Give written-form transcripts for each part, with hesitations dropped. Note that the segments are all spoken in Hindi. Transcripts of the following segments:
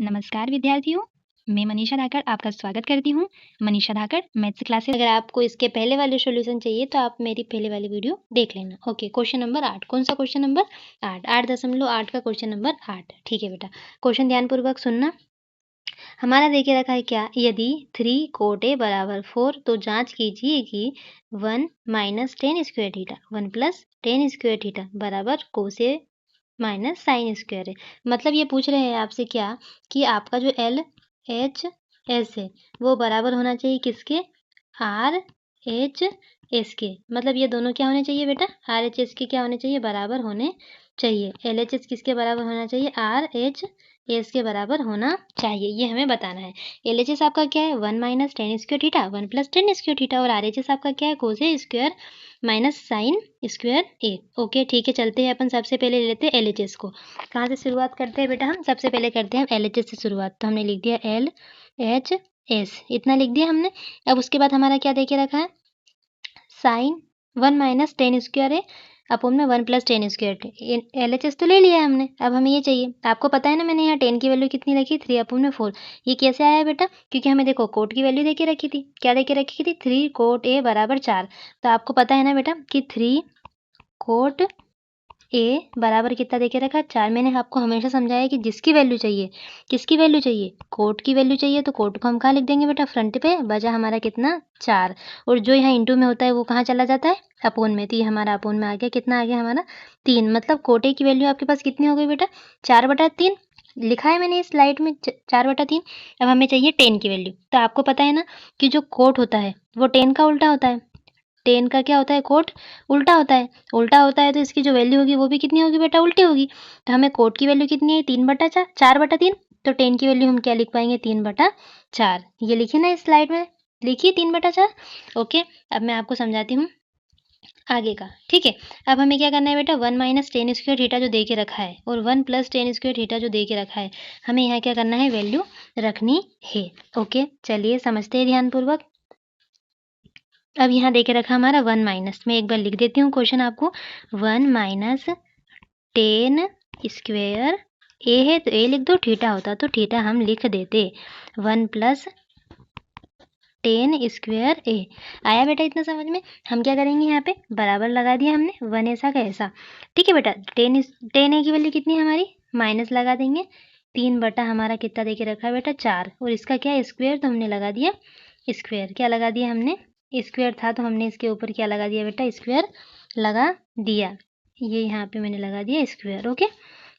नमस्कार विद्यार्थियों, मैं मनीषा धाकड़ आपका स्वागत करती हूँ। मनीषा धाकड़ मैथ्स क्लासेस। अगर आपको इसके पहले वाले सॉल्यूशन चाहिए तो आप मेरी पहले वाली वीडियो देख लेना। Okay, question number 8। कौन सा क्वेश्चन नंबर 8? 8.8 का क्वेश्चन नंबर 8। ठीक है बेटा, क्वेश्चन ध्यानपूर्वक सुनना। हमारा देखे रखा है क्या, यदि 3 कोट ए बराबर 4 तो जांच कीजिए कि 1 minus ten square theta 1 plus ten square theta बराबर कोस ए माइनस साइन स्क्वायर है। मतलब ये पूछ रहे हैं आपसे क्या कि आपका जो एल एच एस है वो बराबर होना चाहिए किसके, आर एच एस के। मतलब ये दोनों क्या होने चाहिए बेटा, आर एच एस के क्या होने चाहिए, बराबर होने चाहिए। एल एच एस किसके बराबर होना चाहिए, आर एच एस के बराबर होना चाहिए, ये हमें बताना है। एल एच एस आपका क्या है, 1 minus ten square theta 1 plus ten square theta, और आर एच एस आपका क्या है, कोस ए स्क्वायर माइनस साइन स्क्वायर ए। ओके ठीक है, चलते हैं अपन सबसे पहले ले लेते हैं एल एच एस को। कहाँ से शुरुआत करते हैं बेटा, हम सबसे पहले करते हैं एल एच एस से शुरुआत। तो हमने लिख दिया एल एच एस, इतना लिख दिया हमने। अब उसके बाद हमारा क्या देके रखा है, साइन 1 माइनस टेन स्क्वायर है अपन में 1 plus ten square. L H S तो ले लिया है हमने, अब हमें ये चाहिए। आपको पता है ना, मैंने यहाँ 10 की वैल्यू कितनी रखी, 3 अपन में 4। ये कैसे आया बेटा, क्योंकि हमें देखो कोट की वैल्यू देके रखी थी, क्या देके रखी थी, 3 कोट ए बराबर 4। तो आपको पता है ना बेटा कि 3 कोट ए बराबर कितना देके रखा, 4। मैंने आपको हमेशा समझाया कि जिसकी वैल्यू चाहिए, किसकी वैल्यू चाहिए, कोट की वैल्यू चाहिए, तो कोट को हम कहाँ लिख देंगे बेटा, फ्रंट पे, बजा हमारा कितना, 4। और जो यहाँ इंटू में होता है वो कहाँ चला जाता है, अपोन में। तो ये हमारा अपोन में आ गया, कितना आ गया हमारा, 3। मतलब कोट ए की वैल्यू आपके पास कितनी हो गई बेटा, 4/3 लिखा है मैंने इस स्लाइड में, 4/3। अब हमें चाहिए 10 की वैल्यू। तो आपको पता है ना कि जो कोट होता है वो 10 का उल्टा होता है। 10 का क्या होता है, कोट उल्टा होता है। उल्टा होता है तो इसकी जो वैल्यू होगी वो भी कितनी होगी बेटा, उल्टी होगी। तो हमें कोट की वैल्यू कितनी है, 3/4 4/3। तो 10 की वैल्यू हम क्या लिख पाएंगे, 3/4। ये लिखिए ना इस स्लाइड में, लिखिए 3/4। ओके, अब मैं आपको समझाती हूँ आगे का। ठीक है, अब हमें क्या करना है बेटा, 1 माइनस टेन स्क्वायर थीटा जो दे के रखा है और 1 प्लस टेन स्क्वायर थीटा जो दे के रखा है, हमें यहाँ क्या करना है, वैल्यू रखनी है। ओके चलिए समझते हैं ध्यानपूर्वक। अब यहाँ देके रखा हमारा 1 माइनस, मैं एक बार लिख देती हूँ क्वेश्चन आपको। 1 माइनस टेन स्क्वेयर ए है तो ए लिख दो, थीटा होता तो थीटा हम लिख देते। 1 प्लस टेन स्क्वेयर ए आया बेटा, इतना समझ में। हम क्या करेंगे, यहाँ पे बराबर लगा दिया हमने, 1 ऐसा का ऐसा। ठीक है बेटा, टेन ए की वैल्यू कितनी है हमारी, माइनस लगा देंगे। 3 हमारा कितना देके रखा है बेटा, 4। और इसका क्या है, स्क्वायर, तो हमने लगा दिया स्क्वायर। क्या लगा दिया हमने, स्क्वायर था तो हमने इसके ऊपर क्या लगा दिया बेटा, स्क्वायर लगा दिया। ये यहाँ पे मैंने लगा दिया स्क्वायर। ओके,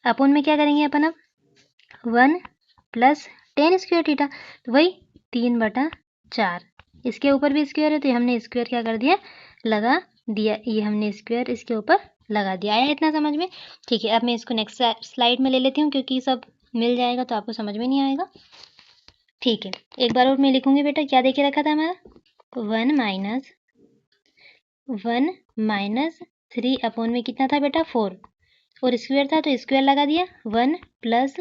अपन में क्या करेंगे अपन, अब 1 प्लस टेन स्क्वायर थीटा, तो वही 3/4। इसके ऊपर भी स्क्वायर है तो हमने स्क्वायर क्या कर दिया, लगा दिया। ये हमने स्क्वायर इसके ऊपर लगा दिया। आया इतना समझ में। ठीक है, अब मैं इसको नेक्स्ट स्लाइड में ले लेती हूँ, क्योंकि सब मिल जाएगा तो आपको समझ में नहीं आएगा। ठीक है, एक बार और मैं लिखूंगी बेटा, क्या देके रखा था हमारा, 1 माइनस 3 अपॉन में कितना था बेटा, 4। और स्क्वायर था तो स्क्वायर लगा दिया। 1 प्लस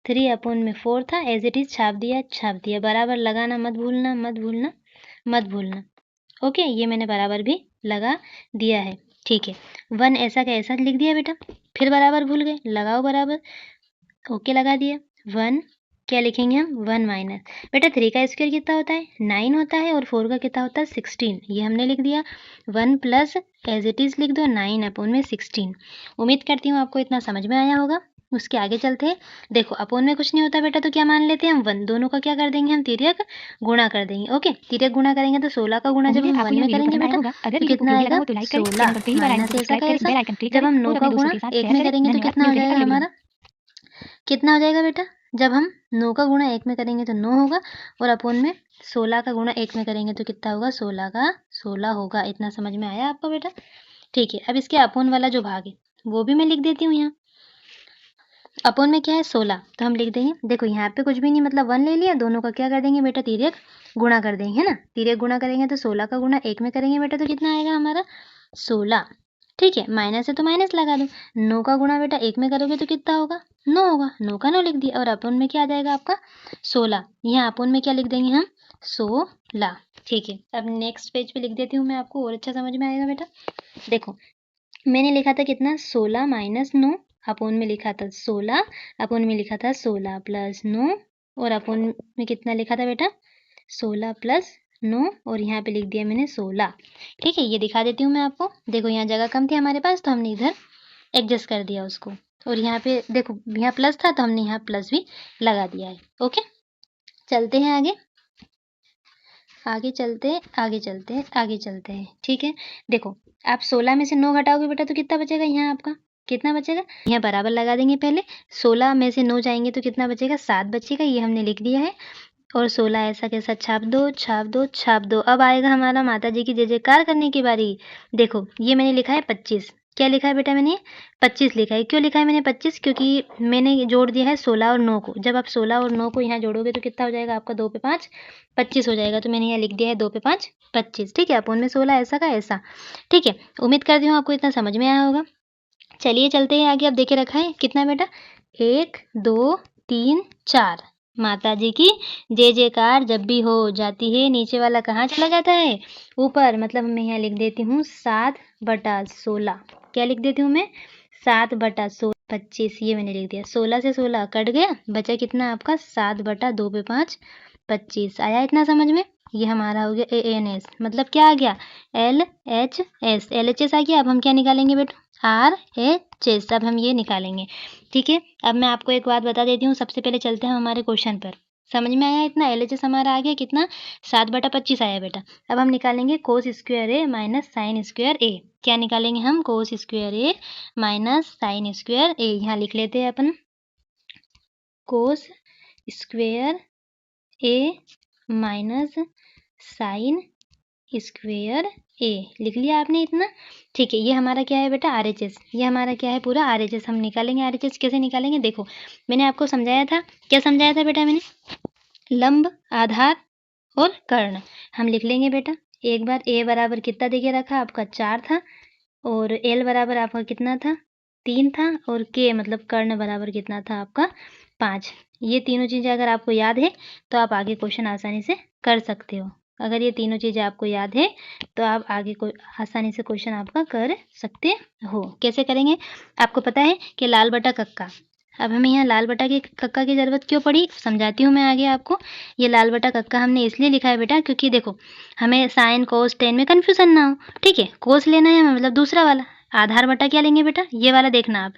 3 अपॉन में 4 था, एज इट इज छाप दिया। बराबर लगाना मत भूलना, मत भूलना। ओके, ये मैंने बराबर भी लगा दिया है। ठीक है, 1 ऐसा का ऐसा लिख दिया बेटा, फिर बराबर भूल गए, लगाओ बराबर। ओके लगा दिया। 1 क्या लिखेंगे हम, 1 माइनस बेटा 3 का स्क्वायर कितना होता है, 9 होता है, और 4 का कितना होता है, 16। ये हमने लिख दिया। 1 प्लस एज इट इज लिख दो, 9 अपॉन में 16। उम्मीद करती हूँ आपको इतना समझ में आया होगा। उसके आगे चलते हैं। देखो अपोन में कुछ नहीं होता बेटा, तो क्या मान लेते हैं हम, 1 दोनों का क्या कर देंगे हम, तिर्यक गुणा कर देंगे। ओके, तिर्यक गुणा करेंगे तो 16 का गुणा जब हम 1 में करेंगे बेटा तो कितना आएगा, 16 माइनस ऐसा का ऐसा। जब हम 9 का गुणा 1 में करेंगे तो कितना हो जाएगा हमारा, कितना हो जाएगा बेटा, जब हम 9 का गुणा 1 में करेंगे तो 9 होगा, और अपोन में 16 का गुणा 1 में करेंगे तो कितना होगा, 16 का 16 होगा। इतना समझ में आया आपको बेटा। ठीक है, अब इसके अपोन वाला जो भाग है वो भी मैं लिख देती हूँ यहाँ। अपोन में क्या है, 16, तो हम लिख देंगे, देखो यहाँ पे कुछ भी नहीं, मतलब 1 ले लिया, दोनों का क्या कर देंगे बेटा, तिर्यक गुणा कर देंगे, है ना। तिर्यक गुणा करेंगे तो 16 का गुणा 1 में करेंगे बेटा तो कितना आएगा हमारा, 16। ठीक है, माइनस है तो माइनस लगा दो। 9 का गुणा बेटा 1 में करोगे तो कितना होगा, 9 होगा। 9 का 9 लिख दिया, और अपोन में क्या आ जाएगा आपका, 16। यहाँ अपोन में क्या लिख देंगे हम, 16। ठीक है, अब नेक्स्ट पेज पे लिख देती हूँ मैं, आपको और अच्छा समझ में आएगा बेटा। देखो मैंने लिखा था कितना, 16 माइनस 9, अपोन में लिखा था 16, अपोन में लिखा था 16 प्लस 9 और अपोन में कितना लिखा था बेटा 16 प्लस 9 और यहाँ पे लिख दिया मैंने 16। ठीक है, ये दिखा देती हूँ मैं आपको। देखो यहाँ जगह कम थी हमारे पास तो हमने इधर एडजस्ट कर दिया उसको, और यहाँ पे देखो यहाँ प्लस था तो हमने यहाँ प्लस भी लगा दिया है। ओके, चलते हैं आगे, आगे चलते हैं, आगे चलते हैं, आगे चलते हैं। ठीक है, देखो आप 16 में से 9 घटाओगे बेटा तो कितना बचेगा यहाँ आपका, कितना बचेगा, यहाँ बराबर लगा देंगे पहले। 16 में से 9 जाएंगे तो कितना बचेगा, 7 बचेगा, ये हमने लिख दिया है। और 16 ऐसा कैसा छाप दो, छाप दो, छाप दो। अब आएगा हमारा माता जी की जय जयकार करने की बारी। देखो ये मैंने लिखा है 25, क्या लिखा है बेटा मैंने 25 लिखा है। क्यों लिखा है मैंने 25, क्योंकि मैंने जोड़ दिया है 16 और 9 को। जब आप 16 और 9 को यहाँ जोड़ोगे तो कितना हो जाएगा आपका, 2 पे 5 25 हो जाएगा। तो मैंने यहाँ लिख दिया है 2 पे 5 25। ठीक है, अपोन में 16 ऐसा का ऐसा। ठीक है, उम्मीद करती हूँ आपको इतना समझ में आया होगा। चलिए चलते हैं आगे। अब देखे रखा है कितना बेटा, 1 2 3 4। माता जी की जय जयकार जब भी हो जाती है, नीचे वाला कहाँ चला जाता है, ऊपर। मतलब मैं यहाँ लिख देती हूँ 7/16। क्या लिख देती हूँ मैं, 7/16 25। ये मैंने लिख दिया, 16 से 16 कट गया, बचा कितना आपका 7/2 पे 5 25। आया इतना समझ में। ये हमारा हो गया ANS, मतलब क्या आ गया LHS। LHS आ गया। अब हम क्या निकालेंगे बेटा, RHS। अब हम ये निकालेंगे। ठीक है, अब मैं आपको एक बात बता देती हूँ। सबसे पहले चलते हैं हमारे क्वेश्चन पर। समझ में आया इतना, LHS हमारा आ गया कितना, 7/25 आया बेटा। अब हम निकालेंगे cos square A minus sine square A। क्या निकालेंगे हम, cos square A minus sine square A। यहाँ लिख लेते हैं अपन, cos square A minus sine square A। लिख लिया आपने इतना। ठीक है, ये हमारा क्या है बेटा RHS। ये हमारा क्या है पूरा RHS। हम निकालेंगे RHS। कैसे निकालेंगे, देखो मैंने आपको समझाया था। क्या समझाया था बेटा मैंने, लंब, आधार और कर्ण। हम लिख लेंगे बेटा एक बार। A बराबर कितना देके रखा आपका 4 था, और L बराबर आपका कितना था 3 था, और K मतलब कर्ण बराबर कितना था आपका 5। ये तीनों चीज़ें अगर आपको याद है तो आप आगे क्वेश्चन आसानी से कर सकते हो। अगर ये तीनों चीज़ें आपको याद है तो आप आगे को आसानी से क्वेश्चन आपका कर सकते हो। कैसे करेंगे, आपको पता है कि लाल बटा कक्का। अब हमें यहाँ लाल बटा के कक्का की ज़रूरत क्यों पड़ी, समझाती हूँ मैं आगे आपको। ये लाल बटा कक्का हमने इसलिए लिखा है बेटा क्योंकि देखो हमें साइन कोस टेन में कन्फ्यूज़न ना हो। ठीक है, कोस लेना है हमें, मतलब दूसरा वाला। आधार बटा क्या लेंगे बेटा, ये वाला देखना आप,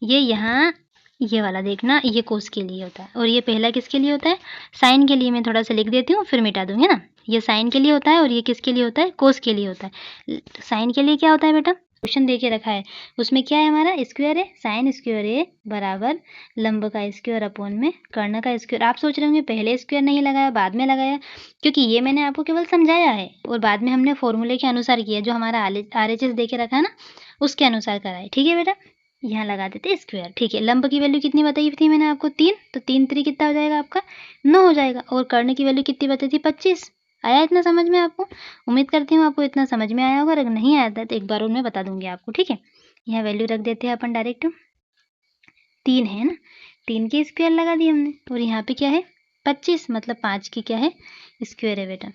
ये यहाँ ये वाला देखना, ये कोस के लिए होता है। और ये पहला किसके लिए होता है, साइन के लिए। मैं थोड़ा सा लिख देती हूँ फिर मिटा दूँगी ना। ये साइन के लिए होता है और ये किसके लिए होता है, कोस के लिए होता है। साइन के लिए क्या होता है बेटा, क्वेश्चन दे के रखा है उसमें क्या है हमारा स्क्वायर है। साइन स्क्वायर ए बराबर लंब का स्क्वायर अपोन में कर्ण का स्क्वायर। आप सोच रहे होंगे पहले स्क्वायर नहीं लगाया बाद में लगाया, क्योंकि ये मैंने आपको केवल समझाया है और बाद में हमने फॉर्मूले के अनुसार किया, जो हमारा RHS दे के रखा है ना उसके अनुसार करा है। ठीक है बेटा, यहाँ लगा देते स्क्वायर। ठीक है, लंब की वैल्यू कितनी बताई थी मैंने आपको 3, तो 3 3 कितना हो जाएगा आपका 9 हो जाएगा। और कर्ण की वैल्यू कितनी बताई थी 25। आया इतना समझ में आपको, उम्मीद करती हूँ आपको इतना समझ में आया होगा। अगर नहीं आया था तो एक बार और मैं बता दूंगी आपको। ठीक है, यहाँ वैल्यू रख देते हैं अपन डायरेक्ट, 3 है ना, 3 की स्क्वायर लगा दी हमने। और यहाँ पे क्या है 25, मतलब 5 की क्या है स्क्वायर है बेटा।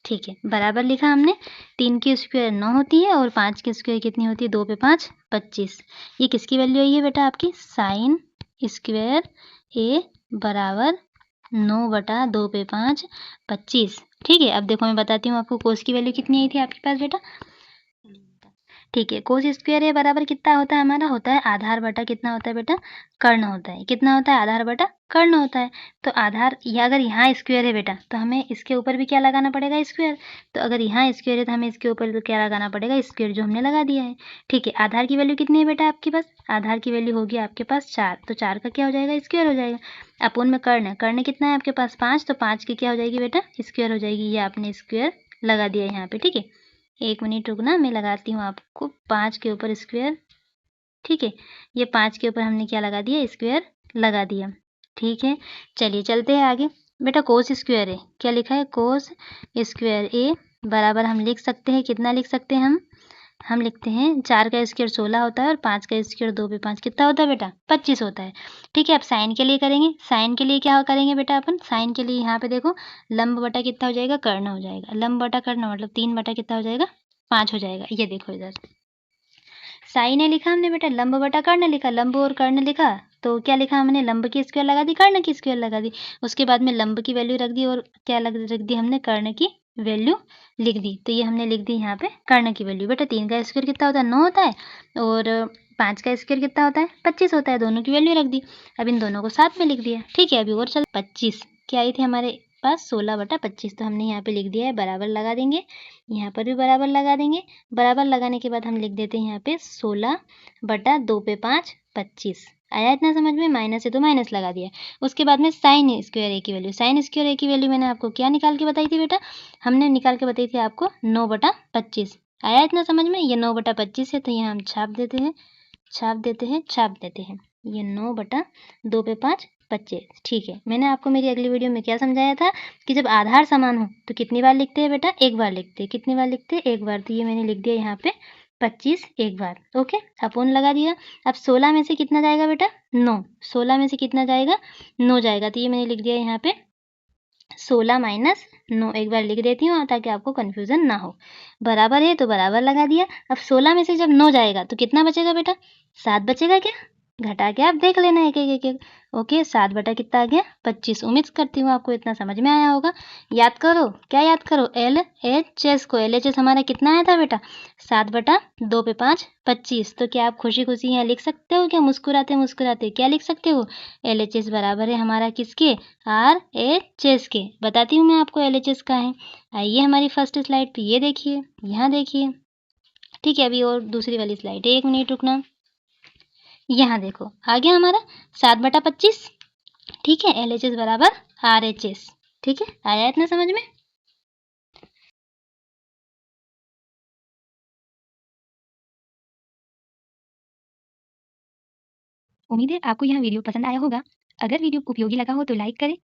ठीक है, बराबर लिखा हमने। 3 की स्क्वायर 9 होती है और 5 की स्क्वायर कितनी होती है, 2 पे 5 25। ये किसकी वैल्यू आई है बेटा आपकी, साइन स्क्वायर ए बराबर 9/2 पे 5 25। ठीक है, अब देखो मैं बताती हूँ आपको कोस की वैल्यू कितनी आई थी आपके पास बेटा। ठीक है, कोस स्क्वायर ए बराबर कितना होता है हमारा, होता है आधार बटा कितना होता है बेटा, कर्ण होता है। कितना होता है, आधार बटा कर्ण होता है। तो आधार या अगर यहाँ स्क्वायर है बेटा तो हमें इसके ऊपर भी क्या लगाना पड़ेगा स्क्वायर। तो अगर यहाँ स्क्वायर है तो हमें इसके ऊपर तो क्या लगाना पड़ेगा स्क्वायर, जो हमने लगा दिया है। ठीक है, आधार की वैल्यू कितनी है बेटा आपके पास, आधार की वैल्यू होगी आपके पास 4, तो 4 का क्या हो जाएगा स्क्वायर हो जाएगा। अपोन में कर्ण, कर्ण कितना है आपके पास 5, तो 5 की क्या हो जाएगी बेटा स्क्वायर हो जाएगी। ये आपने स्क्वायर लगा दिया यहाँ पे। ठीक है, 1 मिनट रुकना, मैं लगाती हूँ आपको 5 के ऊपर स्क्वायर। ठीक है, ये 5 के ऊपर हमने क्या लगा दिया स्क्वायर लगा दिया। ठीक है, चलिए चलते हैं आगे। बेटा कोस स्क्वायर है, क्या लिखा है कोस स्क्वायर ए बराबर हम लिख सकते हैं, कितना लिख सकते हैं हम लिखते हैं 4 का स्क्वायर 16 होता है और 5 का स्क्वायर 2 पे 5 कितना होता है बेटा 25 होता है। ठीक है, अब साइन के लिए करेंगे। साइन के लिए क्या करेंगे बेटा अपन, साइन के लिए यहाँ पे देखो लंब बटा कितना हो जाएगा, कर्ण हो जाएगा। लंब बटा कर्ण मतलब 3 बटा कितना हो जाएगा 5 हो जाएगा। ये देखो इधर साइन है लिखा हमने बेटा, लंब बटा कर्ण लिखा, लंब और कर्ण लिखा तो क्या लिखा हमने, लंब की स्क्वायर लगा दी, कर्ण की स्क्वायर लगा दी। उसके बाद में लंब की वैल्यू रख दी और क्या रख दी हमने, कर्ण की वैल्यू लिख दी। तो ये हमने लिख दी यहाँ पे कर्ण की वैल्यू। बेटा 3 का स्क्वायर कितना होता है, 9 होता है, और 5 का स्क्वायर कितना होता है, 25 होता है। दोनों की वैल्यू रख दी। अब इन दोनों को साथ में लिख दिया। ठीक है, अभी और चल 25 क्या आई थी हमारे पास, 16/25। तो हमने यहाँ पे लिख दिया है, बराबर लगा देंगे, यहाँ पर भी बराबर लगा देंगे। बराबर लगाने के बाद हम लिख देते हैं यहाँ पे 16/2 पे 5 25। आया इतना समझ में, माइनस है तो माइनस लगा दिया। उसके बाद में साइन स्क्वायर ए की वैल्यू, साइन स्क्वायर ए की वैल्यू मैंने आपको क्या निकाल के बताई थी बेटा, हमने निकाल के बताई थी आपको 9/25। आया इतना समझ में, ये 9/25 है, तो यहाँ हम छाप देते हैं, छाप देते हैं, छाप देते हैं। ये 9/2 पे 5 25। ठीक है, मैंने आपको मेरी अगली वीडियो में क्या समझाया था कि जब आधार समान हो तो कितनी बार लिखते हैं बेटा, एक बार लिखते हैं। कितनी बार लिखते हैं, एक बार। तो ये मैंने लिख दिया यहाँ पे 25 एक बार। ओके, अपोन लगा दिया। अब 16 में से कितना जाएगा बेटा, 9। 16 में से कितना जाएगा, 9 जाएगा। तो ये मैंने लिख दिया यहाँ पे 16 माइनस 9। एक बार लिख देती हूँ ताकि आपको कन्फ्यूज़न ना हो। बराबर है तो बराबर लगा दिया। अब 16 में से जब 9 जाएगा तो कितना बचेगा बेटा, 7 बचेगा क्या, घटा के आप देख लेना एक एक एक एक। ओके, 7 बटा कितना आ गया, 25। उम्मीद करती हूँ आपको इतना समझ में आया होगा। याद करो, क्या याद करो, LHS को। LHS हमारा कितना आया था बेटा, 7/2 पे 5 25। तो क्या आप खुशी खुशी यहाँ लिख सकते हो क्या, मुस्कुराते मुस्कुराते क्या लिख सकते हो, LHS बराबर है हमारा किसके, RHS के। बताती हूँ मैं आपको LHS का है। आइए हमारी फर्स्ट स्लाइड पे, ये देखिए, यहाँ देखिए। ठीक है, अभी और दूसरी वाली स्लाइड है, 1 मिनट रुकना। यहाँ देखो आ गया हमारा 7/25। ठीक है, LHS बराबर RHS। ठीक है, आया इतना समझ में। उम्मीद है आपको यह वीडियो पसंद आया होगा। अगर वीडियो उपयोगी लगा हो तो लाइक करें।